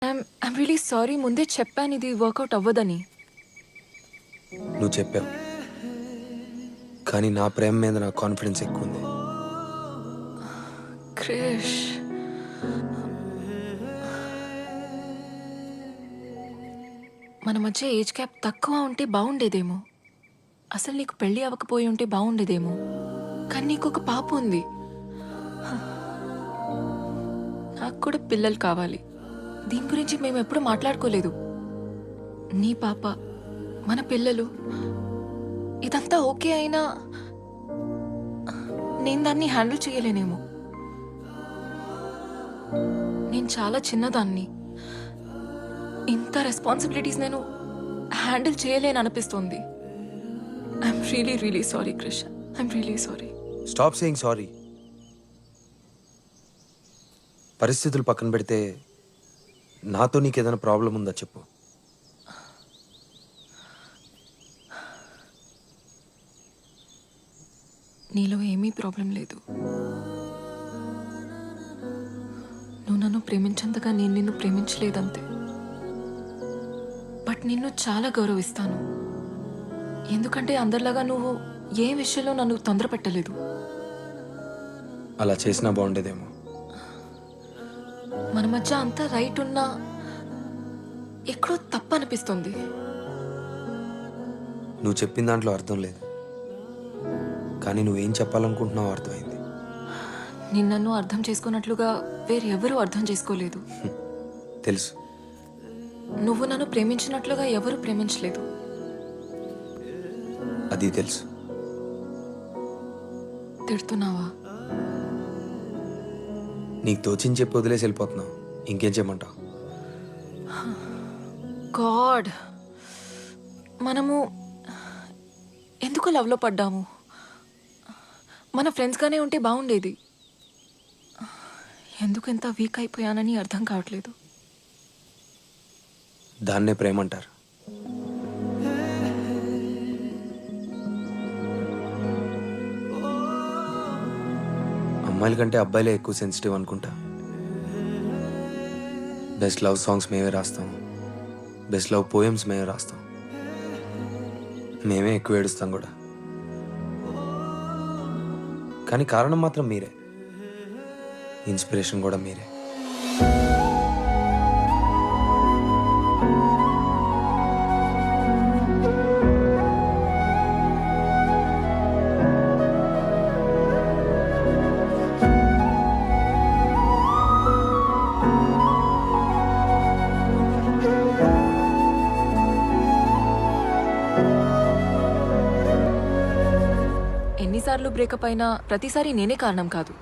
I'm really sorry. ముందే చెప్పాను ఇది వర్కౌట్ అవ్వదని. నువ్వు చెప్పావు, కానీ నా ప్రేమ మీద నా కాన్ఫిడెన్స్ ఎక్కువ ఉంది. క్రిష్, మన మధ్య ఏజ్ గ్యాప్ తక్కువ ఉంటే బాగుండేదేమో. అసలు నీకు పెళ్లి అవ్వకపోయి ఉంటే బాగుండేదేమో. కానీ నీకు ఒక పాప ఉంది. నాకు కూడా పిల్లలు కావాలి. దీని గురించి మేము ఎప్పుడు మాట్లాడుకోలేదు. నీ పాప, మన పిల్లలు, ఇదంతా ఓకే అయినా నేను దాన్ని హ్యాండిల్ చేయలేనేమో. నేను చాలా చిన్నదాన్ని. ఇంత రెస్పాన్సిబిలిటీస్ నేను హ్యాండిల్ చేయలేను అనిపిస్తుంది. I'm really really sorry Krish. I'm really sorry. Stop saying sorry. పరిస్థితులు పక్కన పెడితే నాతో నీకు ఏదైనా ప్రాబ్లం ఉందా చెప్పు. నీలో ఏమీ ప్రాబ్లం లేదు. నువ్వు నన్ను ప్రేమించేంతగా నేను నిన్ను ప్రేమించలేదంతే. బట్ నిన్ను చాలా గౌరవిస్తాను. ఎందుకంటే అందరిలాగా నువ్వు ఏ విషయంలో నన్ను తొందర పెట్టలేదు. అలా చేసినా బాగుండేదేమో. మన మధ్య అంతా రైట్ ఉన్నా ఎక్కడో తప్పు అనిపిస్తుంది. నువ్వు చెప్పిన దాంట్లో అర్థం లేదు, కానీ నువ్వేం చెప్పాలనుకుంటున్నావో అర్థమైంది. నిన్ను అర్థం చేసుకున్నట్లుగా వేరెవరూ అర్థం చేసుకోలేదు. తెలుసు. నువ్వు నన్ను ప్రేమించినట్లుగా ఎవరు ప్రేమించలేదు. అది తెలుసు. తిడుతున్నావా? నీకు తోచించి చెప్పి వదిలేసి వెళ్ళిపోతున్నావు. ఇంకేం చేయమంటావు? గాడ్, మనము ఎందుకు లవ్లో పడ్డాము? మన ఫ్రెండ్స్గానే ఉంటే బాగుండేది. ఎందుకు ఎంత వీక్ అయిపోయానని అర్థం కావట్లేదు. దాన్నే ప్రేమ అంటారు. అమ్మాయిల కంటే అబ్బాయిలే ఎక్కువ సెన్సిటివ్ అనుకుంటా. బెస్ట్ లవ్ సాంగ్స్ మేమే రాస్తాం, బెస్ట్ లవ్ పోయమ్స్ మేమే రాస్తాం, మేమే ఎక్కువ ఏడుస్తాం కూడా. కానీ కారణం మాత్రం మీరే, ఇన్స్పిరేషన్ కూడా మీరే. ఎన్నిసార్లు బ్రేకప్ అయినా ప్రతిసారి నేనే కారణం కాదు.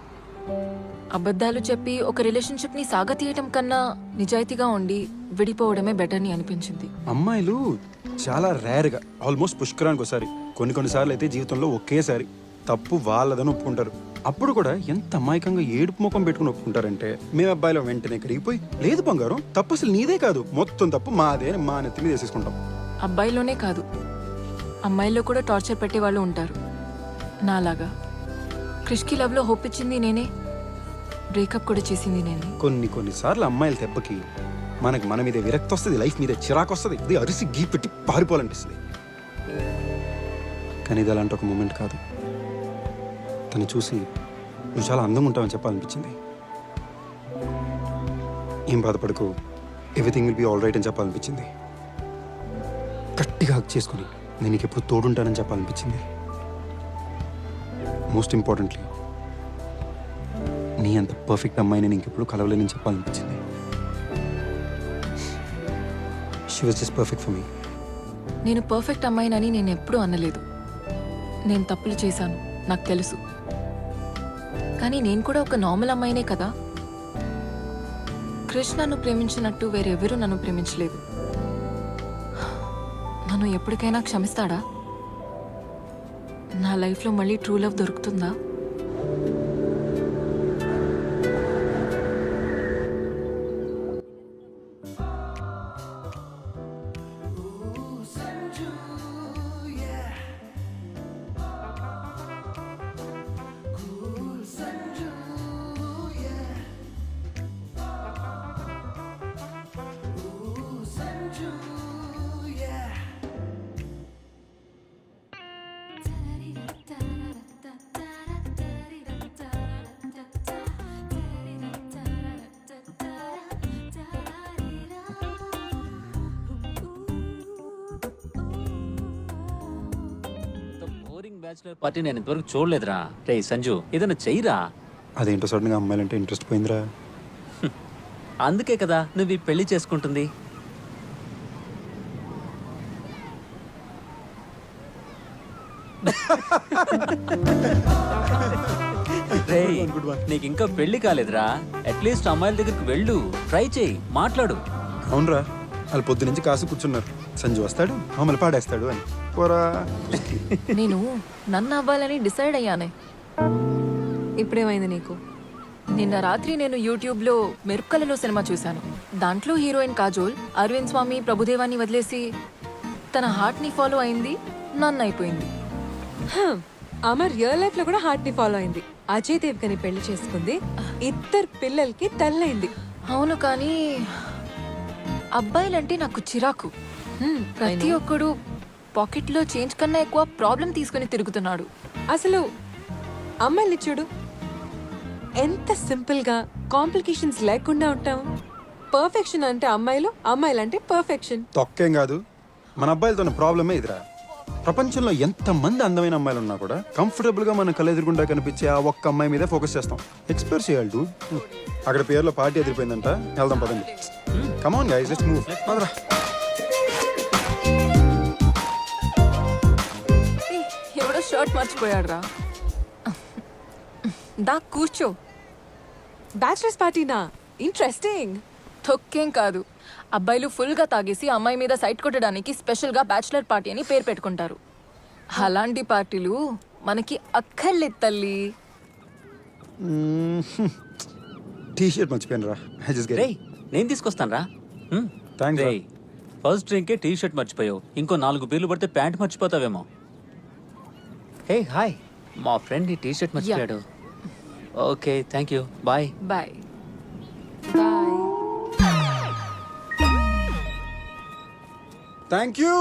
అబద్ధాలు చెప్పి ఒక రిలేషన్షిప్ని సాగతీయటం కన్నా నిజాయితీగా ఉండి విడిపోవడమే బెటర్ అని అనిపించింది. అమ్మాయిలు చాలా రేర్గా, ఆల్మోస్ట్ పుష్కరానికి ఒకసారి, కొన్నిసార్లు అయితే జీవితంలో ఒకేసారి తప్పు వాళ్ళదని ఒప్పుకుంటారు. అప్పుడు కూడా ఎంత అమాయకంగా ఏడుపు ముఖం పెట్టుకుని ఒప్పుకుంటారంటే, మేము అబ్బాయిలో వెంటనే కరిగిపోయి, లేదు బంగారం, తప్పు అసలు నీదే కాదు, మొత్తం తప్పు మాదే అని మా నెత్తి మీద వేసేసుకుంటాం. అబ్బాయిలోనే కాదు, అమ్మాయిల్లో కూడా టార్చర్ పెట్టే వాళ్ళు ఉంటారు నాలాగా. క్రిష్కి లవ్లో హోప్ ఇచ్చింది నేనే, బ్రేకప్ కూడా చేసింది నేనే. కొన్నిసార్లు అమ్మాయిల దెబ్బకి మనకు మన మీద విరక్తి వస్తుంది, లైఫ్ మీద చిరాకు వస్తుంది, ఇది అరిసి గీ పెట్టి పారిపోవాలనిపిస్తుంది. కానీ ఇది అలాంటి ఒక మూమెంట్ కాదు. తను చూసి నువ్వు చాలా అందంగా ఉంటావని చెప్పాలనిపించింది. ఏం బాధపడకు, everything will be all right అని చెప్పాలనిపించింది. గట్టిగా హక్ చేసుకుని నేను నీకు ఎప్పుడు తోడుంటానని చెప్పాలనిపించింది. మోస్ట్ ఇంపార్టెంట్లీ, నీ అంత పర్ఫెక్ట్ అమ్మాయిని నేను ఇంకెప్పుడు కలవలేనని చెప్పాలనిపించింది. She was just perfect for me. నేను పర్ఫెక్ట్ అమ్మాయినని నేను ఎప్పుడూ అనలేదు. నేను తప్పులు చేశాను, నాకు తెలుసు. కానీ నేను కూడా ఒక నార్మల్ అమ్మాయినే కదా. క్రిష్ నన్ను ప్రేమించినట్టు వేరెవరూ నన్ను ప్రేమించలేదు. నన్ను ఎప్పటికైనా క్షమిస్తాడా? నా లైఫ్లో మళ్ళీ ట్రూ లవ్ దొరుకుతుందా? బ్యాచులర్ పార్టీ నేను ఇంతవరకు చూడలేదురా. రే సంజు ఏదైనా చెయ్యరా. అదేంటో సడన్గా అమ్మాయిలంటే ఇంట్రెస్ట్ పోయిందిరా. అందుకే కదా నువ్వు ఈ పెళ్లి చేసుకుంటుంది. రేయ్, నీకు ఇంకా పెళ్లి కాలేదురా. అట్లీస్ట్ అమ్మాయిల దగ్గరికి వెళ్ళు, ట్రై చేయి, మాట్లాడు. అవునరా, వాళ్ళు పొద్దు నుంచి కాసు కూర్చున్నారు. సంజు వస్తాడు మమ్మల్ని పాడేస్తాడు అని. పోరా. నేను నన్ను అవ్వాలని డిసైడ్ అయ్యానే. ఇప్పుడేమైంది నీకు? నిన్న రాత్రి నేను యూట్యూబ్లో మెరుపుకలలో సినిమా చూశాను. దాంట్లో హీరోయిన్ కాజోల్ అరవింద్ స్వామి ప్రభుదేవాన్ని వదిలేసి తన హార్ట్ని ఫాలో అయింది, నన్ను అయిపోయింది. ఆమె రియల్ లైఫ్ లో కూడా హార్ట్ ని ఫాలో అయింది. అజయ్ దేవ్గని పెళ్లి చేసుకుంది, ఇద్దరు పిల్లలకి తల్లైంది. అవును, కానీ అబ్బాయిలంటే నాకు చిరాకు. ప్రతి ఒక్కడు పాకెట్లో చేంజ్ కన్నా ఎక్కువ ప్రాబ్లం తీసుకుని తిరుగుతున్నాడు. అసలు అమ్మాయిని చూడు, ఎంత సింపుల్ గా కాంప్లికేషన్స్ లేకుండా ఉంటాం. పర్ఫెక్షన్ అంటే అమ్మాయిలు, అమ్మాయిలంటే పర్ఫెక్షన్. తొక్కేం కాదు, మన అబ్బాయిలతో ఉన్న ప్రాబ్లమే ఇదిరా. ప్రపంచంలో ఎంతమంది అందమైన అమ్మాయిలు ఉన్నా కూడా కంఫర్టబుల్ గా మన కళ్ళెదురుగుండా కనిపించే ఆ ఒక్క అమ్మాయి మీదే ఫోకస్ చేస్తాం. ఎక్స్ప్లోర్ చేయాలి డూడ్. అక్కడ పేరులో పార్టీ ఎదిరిపోయిందంట, వెళ్దాం పదండి. Come on guys, let's move. పదరా. ఎవడో షర్ట్ మర్చిపోయాడు రా. దా కూర్చో. బ్యాచిలర్స్ పార్టీనా? ఇంట్రెస్టింగ్. తొక్కేం కాదు, అబ్బాయిలు ఫుల్గా తాగేసి అమ్మాయి మీద సైట్ కొట్టడానికి స్పెషల్గా బ్యాచిలర్ పార్టీ అని పేరు పెట్టుకుంటారు. అలాంటి పార్టీలు మనకి అక్కర్లేదు తల్లి. టీ షర్ట్ మర్చిపోయాను రా. రేయ్, నేను తీసుకొస్తాను రా. థ్యాంక్స్. రేయ్, ఫస్ట్ డ్రింకే టీ షర్ట్ మర్చిపోయావు, ఇంకో 4 బీర్లు పడితే ప్యాంట్ మర్చిపోతావేమో. హే హాయ్, మా ఫ్రెండ్ ఈ టీ షర్ట్ మర్చిపోయాడు. Okay, thank you, bye. Bye. Bye. Thank you.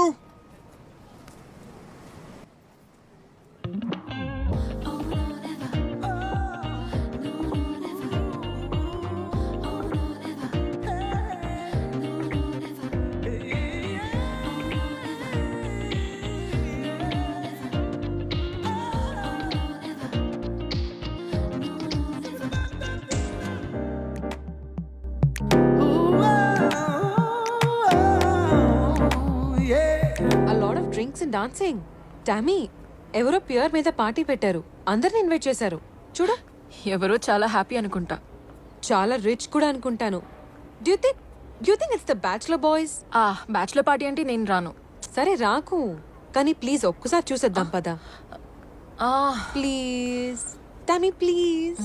A lot of drinks and dancing. Tommy, ఎవరో ప్యూర్ మీద పార్టీ పెట్టారు, అందరిని ఇన్వైట్ చేశారు. చూడు, ఎవరో చాలా హ్యాపీ అనుకుంటా. చాలా రిచ్ కూడా అనుకుంటాను. Due think it's the bachelor boys? ఆ బ్యాచులర్ పార్టీ అంటే నేను రాను. సరే రాకు, కానీ ప్లీజ్ ఒక్కసారి చూసేద్దాం పదా. ఆ, please Tommy, please.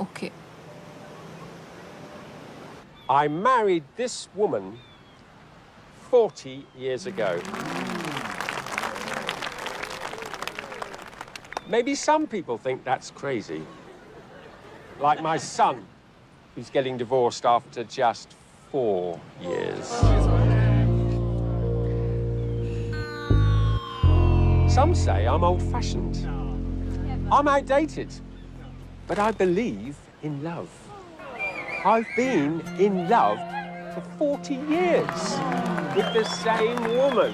Okay. I married this woman 40 years ago. Maybe some people think that's crazy. Like my son, who's getting divorced after just 4 years. Some say I'm old-fashioned. I'm outdated. But I believe in love. I've been in love for 40 years with the same woman.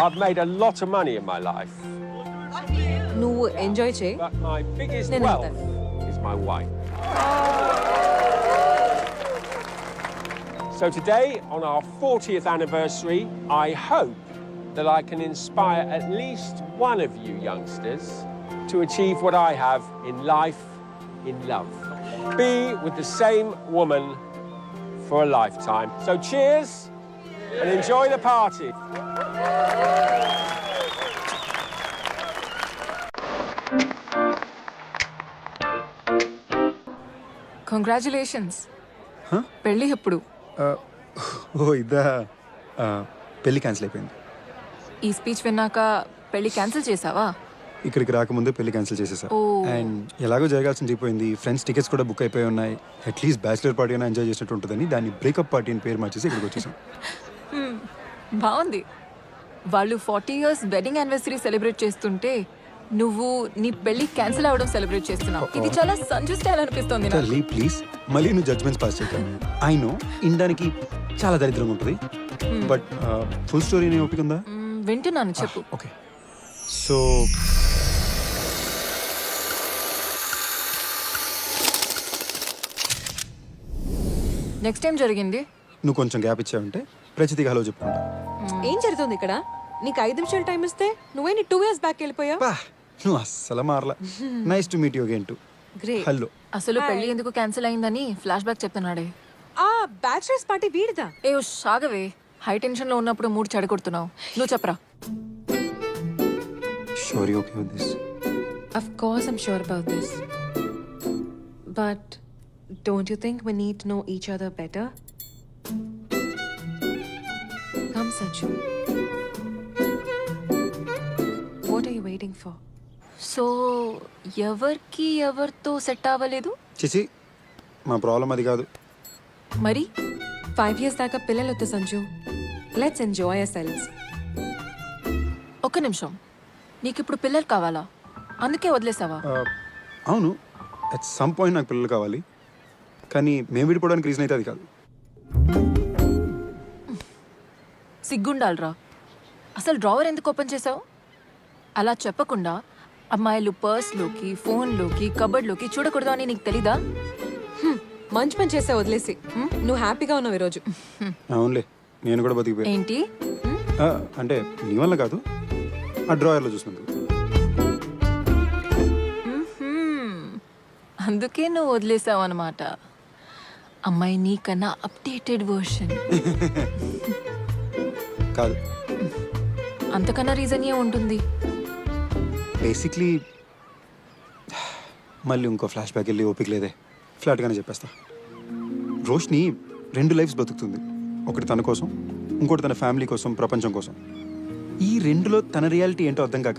I've made a lot of money in my life, నువ్వు enjoy చేయి. but my biggest No. wealth is my wife. So today, on our 40th anniversary, I hope that I can inspire at least one of you youngsters to achieve what I have in life, in love. Be with the same woman for a lifetime. So cheers and enjoy the party. Congratulations. పెళ్ళి ఎప్పుడు? ఓ ఇదా, పెళ్లి cancel అయిపోయింది. ఈ speech విన్నాక పెళ్లి cancel చేసావా? ఇక్కడికి రాకముందే పెళ్లి క్యాన్సిల్ చేసేసా. ఓ. అండ్ ఎలాగో జరగాల్సింది అయిపోయింది. ఫ్రెండ్స్ టికెట్స్ కూడా బుక్ అయిపోయి ఉన్నాయి. అట్లీస్ట్ బ్యాచిలర్ పార్టీ అయినా ఎంజాయ్ చేసినట్టు ఉంటుందని దాన్ని బ్రేకప్ పార్టీ అని పేరు మార్చేసి ఇక్కడికి వచ్చేసాం. బాగుంది. వాళ్ళు 40 years వెడ్డింగ్ యానివర్సరీ సెలబ్రేట్ చేస్తుంటే నువ్వు నీ పెళ్లి క్యాన్సిల్ అవ్వడం సెలబ్రేట్ చేస్తున్నావు. ఇది చాలా సంజు స్టైల్ అనిపిస్తోంది నాకు. తల్లి ప్లీజ్, మళ్ళీ నువ్వు జడ్జ్మెంట్స్ పాస్ చేయక. ఐ నో ఇండానికి చాలా దరిద్రంగా ఉంటుంది, బట్ ఫుల్ స్టోరీ నీ ఓపిక ఉందా? వింటున్నాను, చెప్పు. ఓకే, సో నెక్స్ట్ టైం జరిగింది నువ్వు కొంచెం గ్యాప్ ఇచ్చావంటే ప్రచితికి హలో చెప్పుకుంటా. ఏం జరుగుతుంది ఇక్కడ? నీకు 5 నిమిషాలు టైం ఇస్తే నువ్వే 2 ఇయర్స్ బ్యాక్ వెళ్ళిపోయావు. బా నువ్వు అస్సలు మారలా. Nice to meet you again too. Great. Hello. అసలు పెళ్లి ఎందుకు క్యాన్సిల్ అయిందని ఫ్లాష్ బ్యాక్ చెప్తున్నాడే. ఆ బ్యాచిలర్స్ పార్టీ వీడిదా? ఏ సాగవే, హై టెన్షన్ లో ఉన్నప్పుడు మూడు చెడగొడుతున్నావు. నువ్వు చెప్పరా. Sure you okay with this? Of course, I'm sure about this. But don't you think we need to know each other better? Come, Sanju. What are you waiting for? So ఎవరికి ఎవరితో set అవ్వలేదు చిచి మా problem అది కాదు. మరి? 5 years దాకా పిల్లలు వద్దు సంజు. Let's enjoy ourselves. ఒక్క నిమిషం, నీకు ఇప్పుడు పిల్లలు కావాలా? అందుకే వదిలేసావా? అవును, అట్ సమ్ పాయింట్ నాకు పిల్లలు కావాలి, కానీ మేము విడిపోవడానికి రీజన్ అయితే అది కాదు. సిగ్గుండాలరా. అసలు డ్రావర్ ఎందుకు ఓపెన్ చేసావు? అలా చెప్పకుండా అమ్మాయిలు పర్స్లోకి, ఫోన్లోకి, కబర్డ్లోకి చూడకూడదు అని నీకు తెలీదా? మంచి పని చేసా వదిలేసి. నువ్వు హ్యాపీగా ఉన్నావు ఈరోజు. అవునులే, నేను కూడా బతికిపోయా. ఏంటి? అంటే నీ వల్ల కాదు, ఆ డ్రాయర్లో చూసినందుకు. అందుకే నువ్వు వదిలేసావు అనమాట. అమ్మాయి నీకన్నా అప్డేటెడ్ వర్షన్. కాదు, అంతకన్నా రీజన్ ఏ ఉంటుంది? బేసిక్లీ మళ్ళీ ఇంకో ఫ్లాష్ బ్యాక్ వెళ్ళి ఓపిక లేదే. ఫ్లాట్గానే చెప్పేస్తా. రోష్ని 2 లైఫ్స్ బతుకుతుంది. ఒకటి తన కోసం, ఇంకోటి తన ఫ్యామిలీ కోసం, ప్రపంచం కోసం. ఈ రెండులో తన రియాలిటీ ఏంటో అర్థం కాక